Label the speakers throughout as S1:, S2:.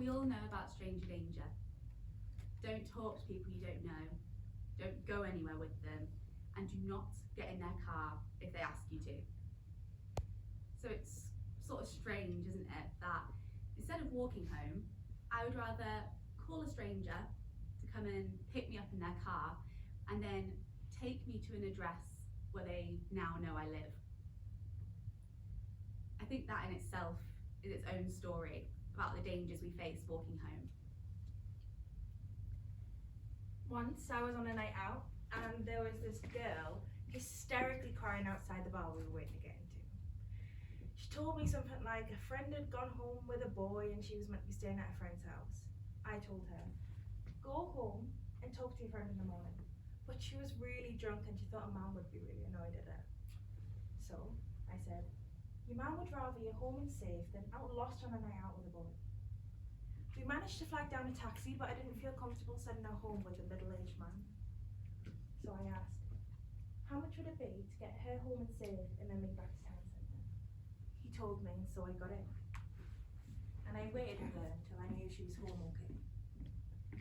S1: we all know about stranger danger. Don't talk to people you don't know. Don't go anywhere with them. And do not get in their car if they ask you to. So it's sort of strange, isn't it, that instead of walking home, I would rather call a stranger to come and pick me up in their car and then take me to an address where they now know I live. I think that in itself is its own story about the dangers we face walking home.
S2: Once I was on a night out and there was this girl hysterically crying outside the bar we were waiting to get into. She told me something like a friend had gone home with a boy and she was meant to be staying at a friend's house. I told her, go home and talk to your friend in the morning. But she was really drunk and she thought her mum would be really annoyed at her. So I said, your mum would rather you're home and safe than out lost on a night out with a boy. We managed to flag down a taxi, but I didn't feel comfortable sending her home with a middle-aged man. So I asked, how much would it be to get her home and safe and then me back to town centre? He told me, and so I got in. And I waited with her until I knew she was home okay.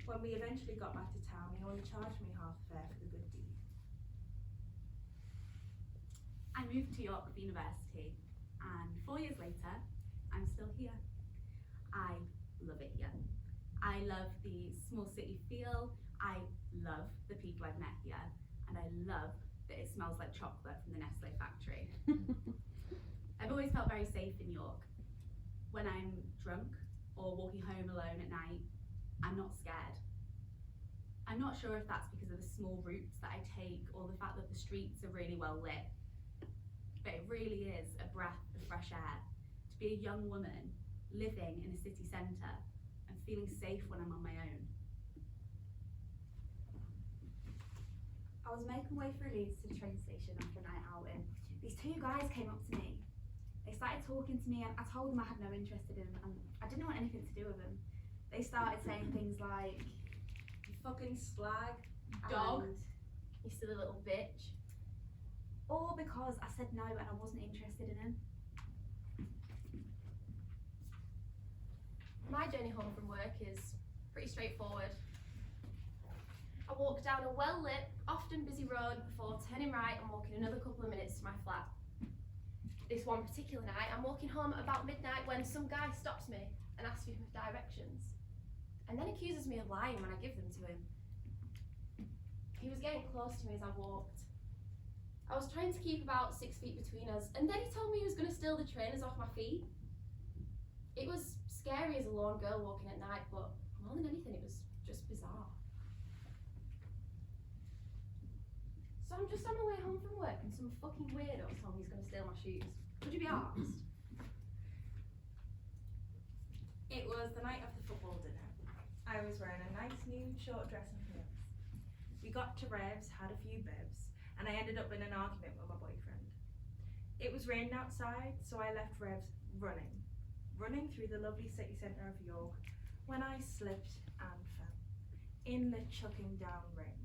S2: When we eventually got back to town, he only charged me half the fare for the good deed.
S1: I moved to York for university, and 4 years later, I'm still here. I love it here. I love the small city feel. I love the people I've met here, and I love that it smells like chocolate from the Nestle factory. I've always felt very safe in York. When I'm drunk or walking home alone at night, I'm not scared. I'm not sure if that's because of the small routes that I take or the fact that the streets are really well lit, but it really is a breath of fresh air to be a young woman living in a city centre and feeling safe when I'm on my own.
S3: I was making my way through Leeds to the train station after a night out and these two guys came up to me. They started talking to me and I told them I had no interest in them and I didn't want anything to do with them. They started saying things like,
S2: You fucking slag.
S1: Dog.
S3: and-
S1: You silly little bitch.
S3: all because I said no and I wasn't interested in them.
S4: My journey home from work is pretty straightforward. I walk down a well-lit, often busy road before turning right and walking another couple of minutes to my flat. This one particular night, I'm walking home at about midnight when some guy stops me and asks me for directions, and then accuses me of lying when I give them to him. He was getting close to me as I walked. I was trying to keep about 6 feet between us, and then he told me he was going to steal the trainers off my feet. It was scary as a lone girl walking at night, but more than anything, it was just bizarre. So I'm just on my way home from work and some fucking weirdo told me he's going to steal my shoes. Would you be arsed?
S2: It was the night of the football dinner. I was wearing a nice new short dress and heels. We got to Revs, had a few bibs, and I ended up in an argument with my boyfriend. It was raining outside, so I left Revs running through the lovely city centre of York when I slipped and fell in the chucking down rain.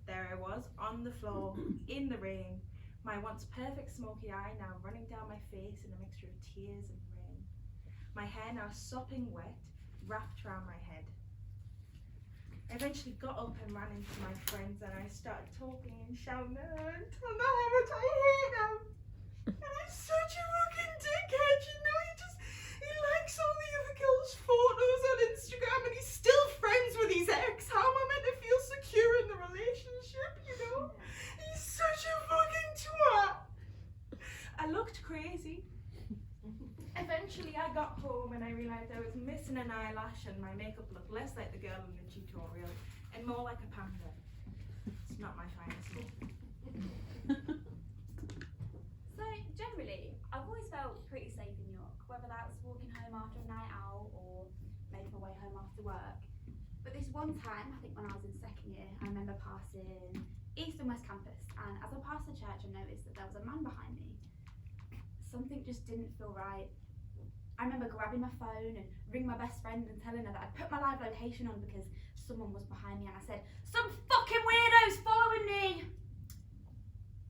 S2: There I was, on the floor, in the rain, my once perfect smoky eye now running down my face in a mixture of tears and rain. My hair now sopping wet, wrapped around my head. I eventually got up and ran into my friends and I started talking and shouting at her and telling her how much I hate them. And he's such a fucking dickhead, you know, he likes all the other girls' photos on Instagram and he's still friends with his ex. How am I meant to feel secure in the relationship, you know? He's such a fucking twat. I looked crazy. Eventually I got home and I realised I was missing an eyelash and my makeup looked less like the girl in the tutorial and more like a panda. It's not my finest look.
S3: So generally, I've always felt pretty safe in York, whether that was walking home after a night out or making my way home after work. But this one time, I think when I was in second year, I remember passing East and West Campus, and as I passed the church I noticed that there was a man behind me. Something just didn't feel right. I remember grabbing my phone and ringing my best friend and telling her that I'd put my live location on because someone was behind me and I said, "Some fucking weirdo's following me!"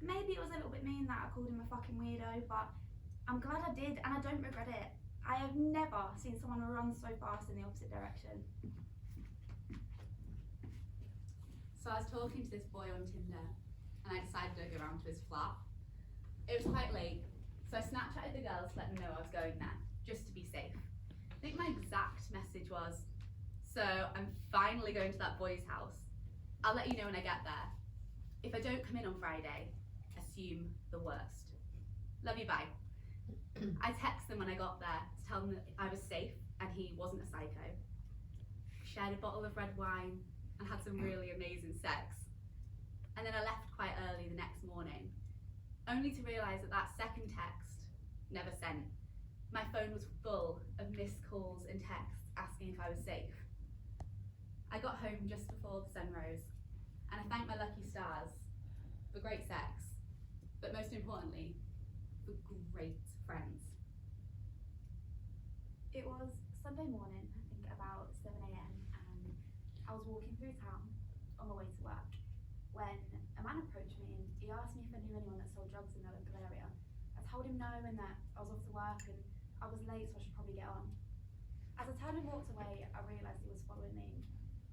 S3: Maybe it was a little bit mean that I called him a fucking weirdo, but I'm glad I did and I don't regret it. I have never seen someone run so fast in the opposite direction.
S1: So I was talking to this boy on Tinder and I decided I'd go round to his flat. It was quite late, so I Snapchatted the girls to let them know I was going there, just to be safe. I think my exact message was, so I'm finally going to that boy's house. I'll let you know when I get there. If I don't come in on Friday, assume the worst. Love you, bye. I texted them when I got there to tell them that I was safe and he wasn't a psycho. We shared a bottle of red wine and had some really amazing sex. And then I left quite early the next morning, only to realise that that second text never sent. My phone was full of missed calls and texts asking if I was safe. I got home just before the sun rose, and I thanked my lucky stars for great sex, but most importantly, for great friends.
S3: It was Sunday morning, I think about 7 a.m, and I was walking through town on my way to work when a man approached me and he asked me if I knew anyone that sold drugs in the local area. I told him no and that I was off to work and I was late, so I should probably get on. As I turned and walked away, I realised he was following me.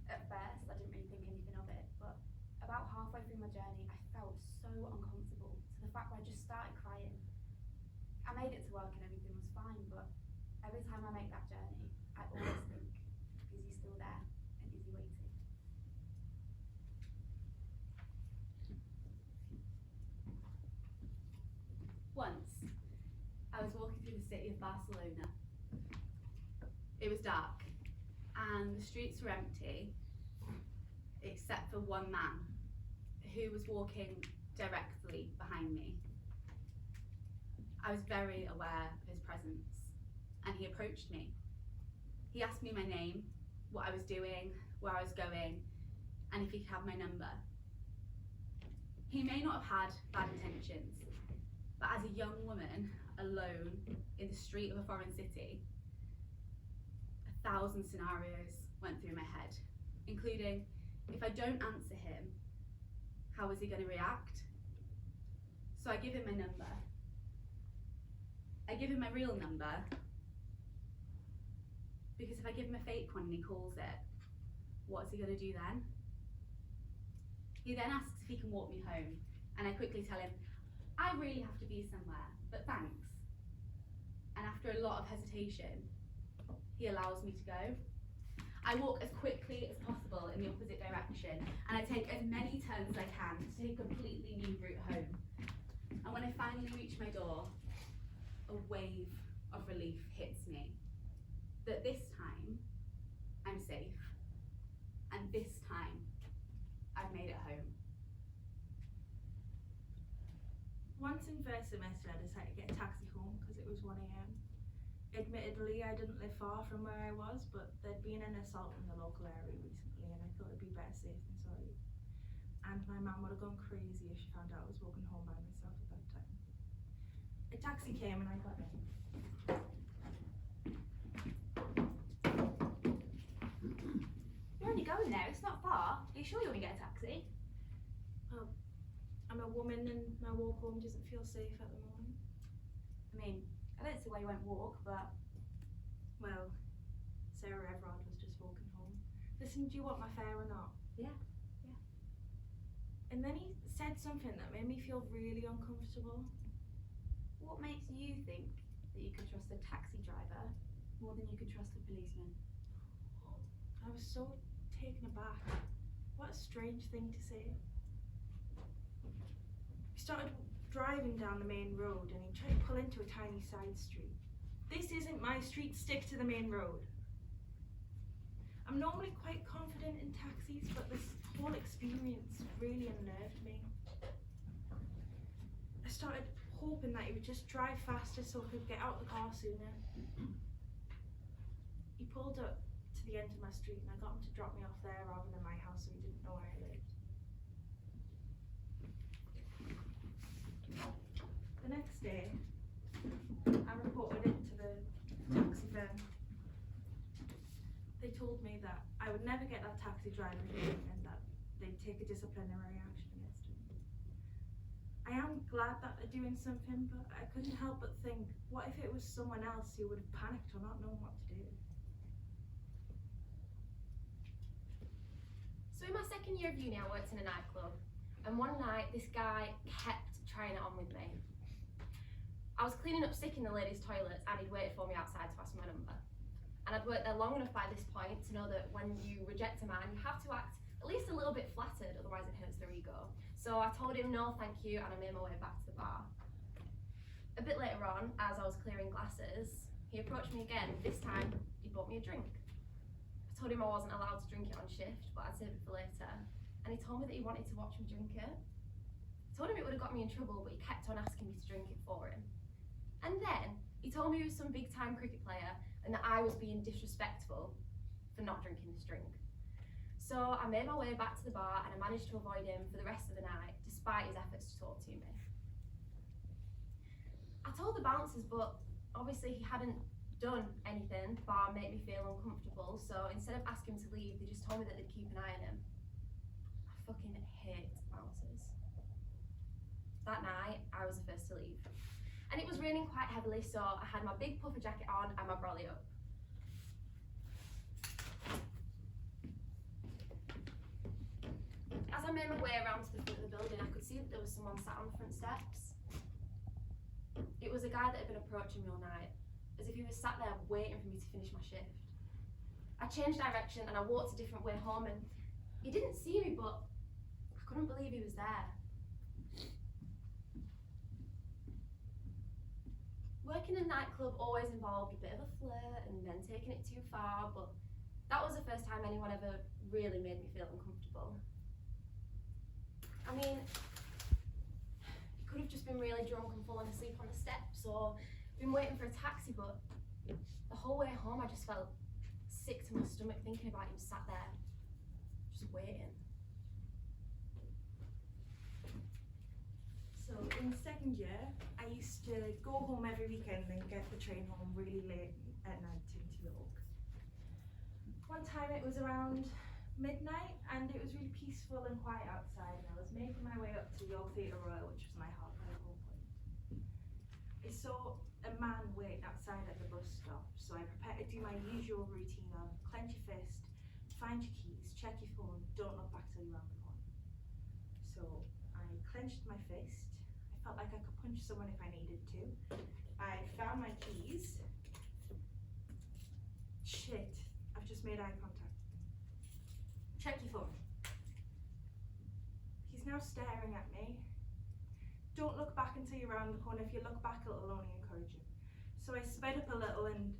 S3: At first, I didn't really think anything of it, but about halfway through my journey, I felt so uncomfortable to the fact where I just started crying. I made it to work and everything was fine, but every time I make that journey, I always think, is he still there and is he waiting?
S1: Once, I was walking through the city of Barcelona. It was dark, and the streets were empty, except for one man who was walking directly behind me. I was very aware of his presence, and he approached me. He asked me my name, what I was doing, where I was going, and if he could have my number. He may not have had bad intentions, but as a young woman, alone, in the street of a foreign city, 1,000 scenarios went through my head, including, if I don't answer him, how is he going to react? So I give him my number. I give him my real number, because if I give him a fake one and he calls it, what's he going to do then? He then asks if he can walk me home, and I quickly tell him, I really have to be somewhere, but thanks. And after a lot of hesitation, he allows me to go. I walk as quickly as possible in the opposite direction, and I take as many turns as I can to take a completely new route home. And when I finally reach my door, a wave of relief hits me. That this time, I'm safe. And this time, I've made it home.
S2: Once in first semester, I decided to get a taxi home because it was 1 a.m. Admittedly, I didn't live far from where I was, but there'd been an assault in the local area recently, and I thought it'd be better safe than sorry. And my mum would have gone crazy if she found out I was walking home by myself at that time. A taxi came and I got in.
S3: You're only going there, it's not far. Are you sure you want to get a taxi?
S2: I'm a woman and my walk home doesn't feel safe at the moment.
S3: I mean, I don't see why you won't walk, but
S2: Well, Sarah Everard was just walking home. Listen, do you want my fare or not?
S3: Yeah.
S2: And then he said something that made me feel really uncomfortable.
S3: what makes you think that you could trust a taxi driver more than you could trust a policeman?
S2: I was so taken aback. What a strange thing to say. We started driving down the main road and he tried to pull into a tiny side street. This isn't my street, stick to the main road. I'm normally quite confident in taxis, but this whole experience really unnerved me. I started hoping that he would just drive faster so I could get out of the car sooner. He pulled up to the end of my street and I got him to drop me off there rather than my house so he didn't know where I lived. The next day, I reported it to the taxi firm. They told me that I would never get that taxi driver again and that they'd take a disciplinary action against him. I I am glad that they're doing something, but I couldn't help but think, what if it was someone else who would have panicked or not known what to do?
S4: So in my second year of uni, I worked in a nightclub, and one night this guy kept trying it on with me. I was cleaning up sick in the ladies' toilets, and he'd waited for me outside to ask my number. And I'd worked there long enough by this point to know that when you reject a man, you have to act at least a little bit flattered, otherwise it hurts their ego. So I told him no thank you, and I made my way back to the bar. A bit later on, as I was clearing glasses, he approached me again. This time, he bought me a drink. I told him I wasn't allowed to drink it on shift, but I'd save it for later. And he told me that he wanted to watch me drink it. I told him it would have got me in trouble, but he kept on asking me to drink it for him. And then, he told me he was some big time cricket player and that I was being disrespectful for not drinking this drink. So I made my way back to the bar and I managed to avoid him for the rest of the night, despite his efforts to talk to me. I told the bouncers, but obviously he hadn't done anything bar make me feel uncomfortable, so instead of asking him to leave, they just told me that they'd keep an eye on him. I fucking hate bouncers. That night, I was the first to leave. And it was raining quite heavily, so I had my big puffer jacket on and my brolly up. As I made my way around to the front of the building, I could see that there was someone sat on the front steps. It was a guy that had been approaching me all night, as if he was sat there waiting for me to finish my shift. I changed direction and I walked a different way home, and he didn't see me, but I couldn't believe he was there. Working in a nightclub always involved a bit of a flirt and then taking it too far, but that was the first time anyone ever really made me feel uncomfortable. I mean, he could have just been really drunk and fallen asleep on the steps, or been waiting for a taxi, but the whole way home I just felt sick to my stomach thinking about him sat there, just waiting.
S2: So in second year, I used to go home every weekend and get the train home really late at night into York. One time it was around midnight and it was really peaceful and quiet outside, and I was making my way up to York Theatre Royal, which was my halfway home point. I saw a man waiting outside at the bus stop, so I prepared to do my usual routine of clench your fist, find your keys, check your phone, don't look back till you're around the corner. So I clenched my fist. I felt like I could punch someone if I needed to. I found my keys. Shit, I've just made eye contact. Check your phone. He's now staring at me. Don't look back until you're around the corner. If you look back, it'll only encourage him. So I sped up a little and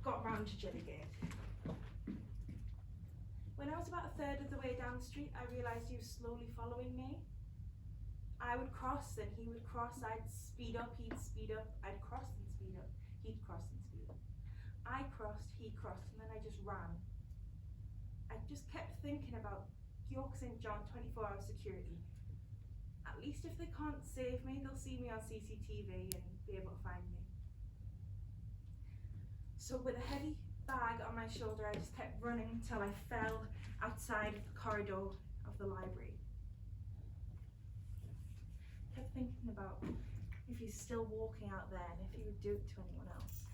S2: got round to Jilly Gate. When I was about a third of the way down the street, I realised he was slowly following me. I would cross and he would cross, I'd speed up, he'd speed up, I'd cross and speed up, he'd cross and speed up. I crossed, he crossed, and then I just ran. I just kept thinking about York St. John 24-hour security. At least if they can't save me, they'll see me on CCTV and be able to find me. So with a heavy bag on my shoulder, I just kept running until I fell outside the corridor of the library. Kept thinking about if he's still walking out there and if he would do it to anyone else.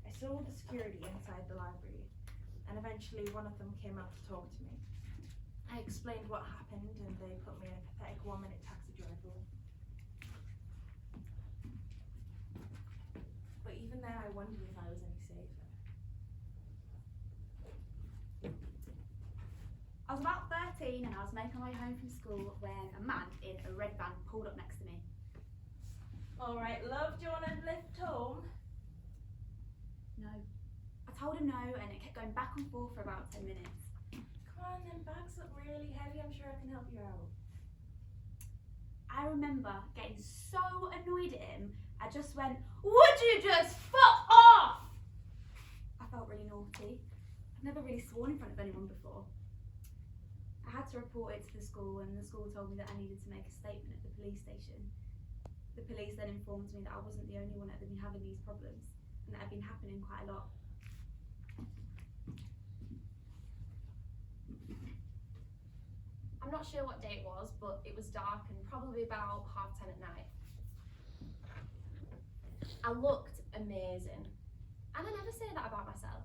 S2: I saw the security inside the library, and eventually one of them came out to talk to me. I explained what happened and they put me in a pathetic 1-minute taxi drive away. But even then I wondered if I was any safer.
S1: I was about 13 and I was making my way home from school when a man in a red van pulled up next to me.
S2: Alright, love, do you want to lift home?
S1: No. I told him no and it kept going back and forth for about 10 minutes.
S2: Come on, them bags look really heavy, I'm sure I can help you out.
S1: I remember getting so annoyed at him, I just went, "Would you just fuck off?" I felt really naughty. I've never really sworn in front of anyone before. I had to report it to the school, and the school told me that I needed to make a statement at the police station. The police then informed me that I wasn't the only one that had been having these problems, and that had been happening quite a lot.
S4: I'm not not sure what day it was, but it was dark and probably about 10:30 at night. I looked amazing, and I never say that about myself.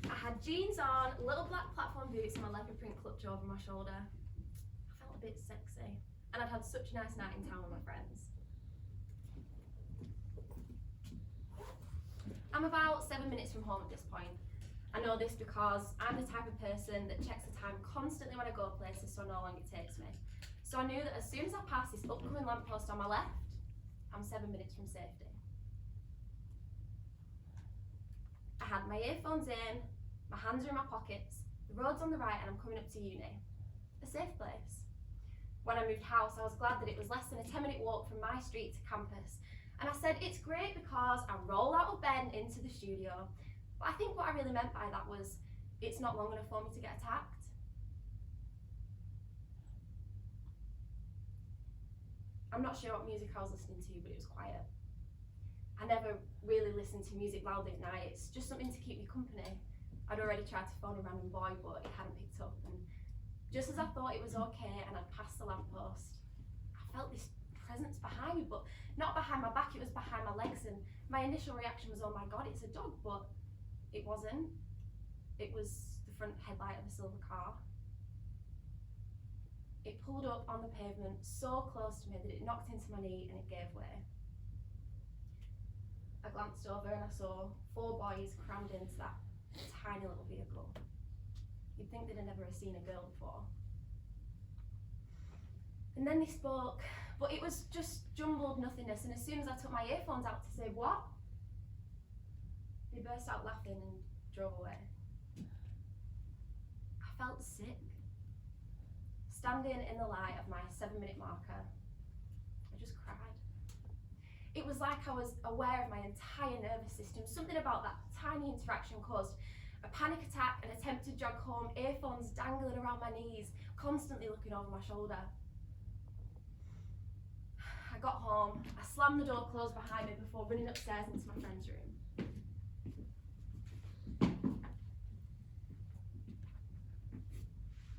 S4: I had jeans on, little black platform boots, and my leopard print clutch over my shoulder. I felt a bit sexy, and I'd had such a nice night in town with my friends. I'm about 7 minutes from home at this point. I know this because I'm the type of person that checks the time constantly when I go places so I know how long it takes me. So I knew that as soon as I passed this upcoming lamppost on my left, I'm 7 minutes from safety. I had my earphones in, my hands are in my pockets, the road's on the right and I'm coming up to uni. A safe place. When I moved house, I was glad that it was less than a 10-minute walk from my street to campus. And I said, it's great because I roll out of bed into the studio. But I think what I really meant by that was, it's not long enough for me to get attacked. I'm not sure what music I was listening to, but it was quiet. I never really listened to music loudly at night. It's just something to keep me company. I'd already tried to phone a random boy, but it hadn't picked up. And just as I thought it was okay and I'd passed the lamppost, I felt this presence behind me, but not behind my back, it was behind my legs. And my initial reaction was, oh my God, it's a dog, but it wasn't. It was the front headlight of a silver car. It pulled up on the pavement so close to me that it knocked into my knee and it gave way. I glanced over and I saw 4 boys crammed into that tiny little vehicle. You'd think they'd never have seen a girl before. And then they spoke, but it was just jumbled nothingness, and as soon as I took my earphones out to say, what? They burst out laughing and drove away. I felt sick. Standing in the light of my 7-minute marker, I just cried. It was like I was aware of my entire nervous system. Something about that tiny interaction caused a panic attack, an attempt to jog home, earphones dangling around my knees, constantly looking over my shoulder. I got home, I slammed the door closed behind me before running upstairs into my friend's room.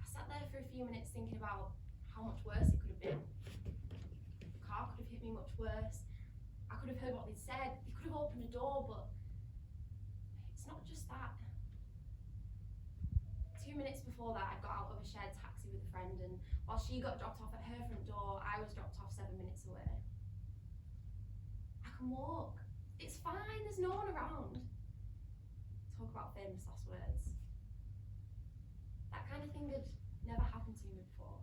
S4: I sat there for a few minutes thinking about how much worse it could have been. The car could have hit me much worse. I could have heard what they'd said. They could have opened a door, but it's not just that. 2 minutes before that, I got out of a shared taxi with a friend, and while she got dropped off at her front door, I was dropped off 7 minutes away. I can walk. It's fine, there's no one around. Talk about famous last words. That kind of thing had never happened to me before.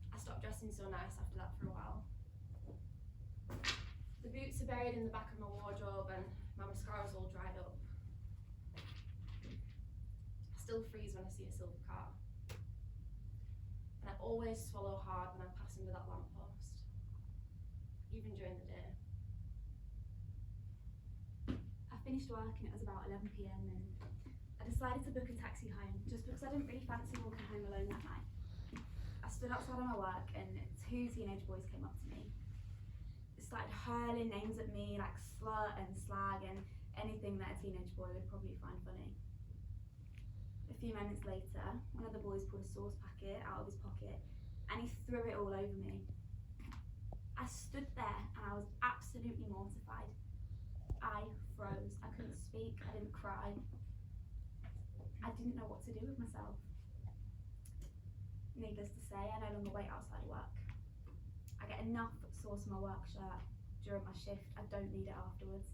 S4: I stopped dressing so nice after that for a while. The boots are buried in the back of my wardrobe and my mascara's all dried up. I still freeze when I see a silver car. And I always swallow hard when I pass under that lamppost, even during the day.
S1: I finished work and it was about 11 p.m. and I decided to book a taxi home just because I didn't really fancy walking home alone that night. I stood outside of my work and 2 teenage boys came up to me. They started hurling names at me like slut and slag and anything that a teenage boy would probably find funny. A few moments later, one of the boys pulled a sauce packet out of his pocket and he threw it all over me. I stood there and I was absolutely mortified. I froze. I couldn't speak. I didn't cry. I didn't know what to do with myself. Needless to say, I no longer wait outside work. I get enough sauce in my work shirt during my shift. I don't need it afterwards.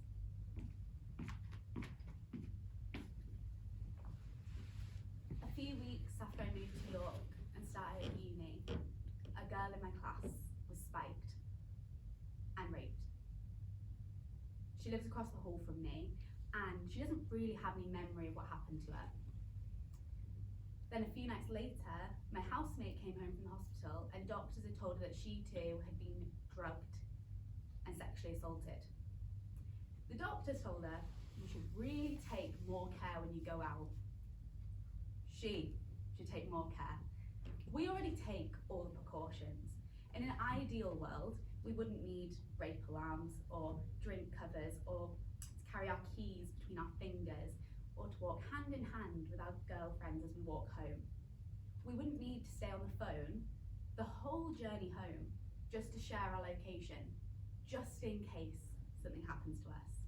S1: A few weeks after I moved to York and started at uni, a girl in my class was spiked and raped. She lives across the hall from me and she doesn't really have any memory of what happened to her. Then a few nights later, my housemate came home from the hospital and doctors had told her that she too had been drugged and sexually assaulted. The doctors told her, you should really take more care when you go out. She should take more care. We already take all the precautions. In an ideal world, we wouldn't need rape alarms or drink covers or to carry our keys between our fingers or to walk hand in hand with our girlfriends as we walk home. We wouldn't need to stay on the phone the whole journey home just to share our location, just in case something happens to us.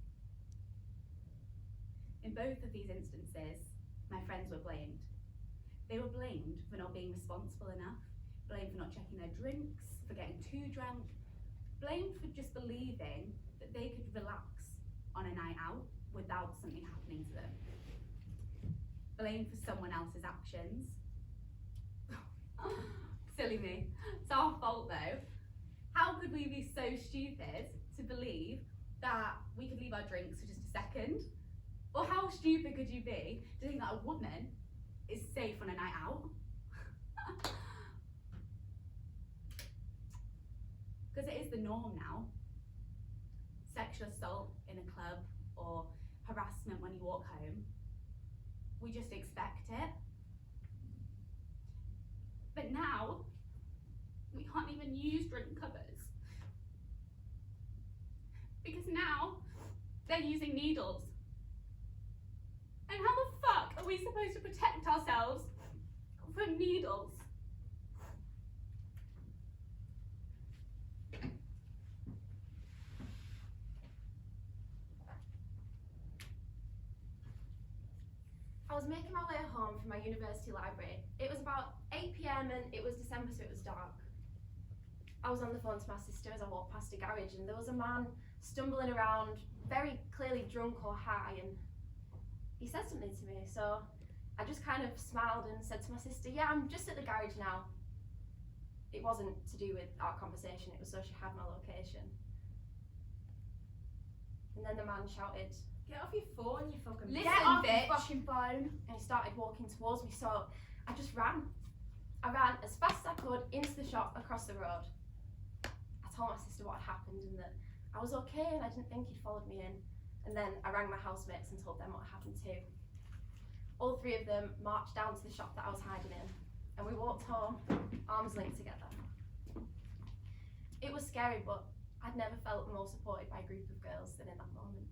S1: In both of these instances, my friends were blamed. They were blamed for not being responsible enough, blamed for not checking their drinks, for getting too drunk, blamed for just believing that they could relax on a night out without something happening to them. Blamed for someone else's actions. Silly me. It's our fault though. How could we be so stupid to believe that we could leave our drinks for just a second? Or how stupid could you be to think that a woman is safe on a night out? Because it is the norm now. Sexual assault in a club or harassment when you walk home. We just expect it. But now, we can't even use drink covers. Because now, they're using needles. And how the fuck are we supposed to protect ourselves from needles?
S4: I was making my way home from my university library. It was about 8 p.m. and it was December, so it was dark. I was on the phone to my sister as I walked past a garage, and there was a man stumbling around, very clearly drunk or high, and he said something to me, so I just kind of smiled and said to my sister, yeah, I'm just at the garage now. It wasn't to do with our conversation, it was so she had my location. And then the man shouted,
S2: Get off your phone, you fucking
S3: Listen,
S4: "Get off
S3: bitch."
S4: your fucking phone!" And he started walking towards me, so I just ran. I ran as fast as I could into the shop across the road. I told my sister what had happened and that I was okay and I didn't think he'd followed me in. And then I rang my housemates and told them what happened too. All three of them marched down to the shop that I was hiding in, and we walked home, arms linked together. It was scary, but I'd never felt more supported by a group of girls than in that moment.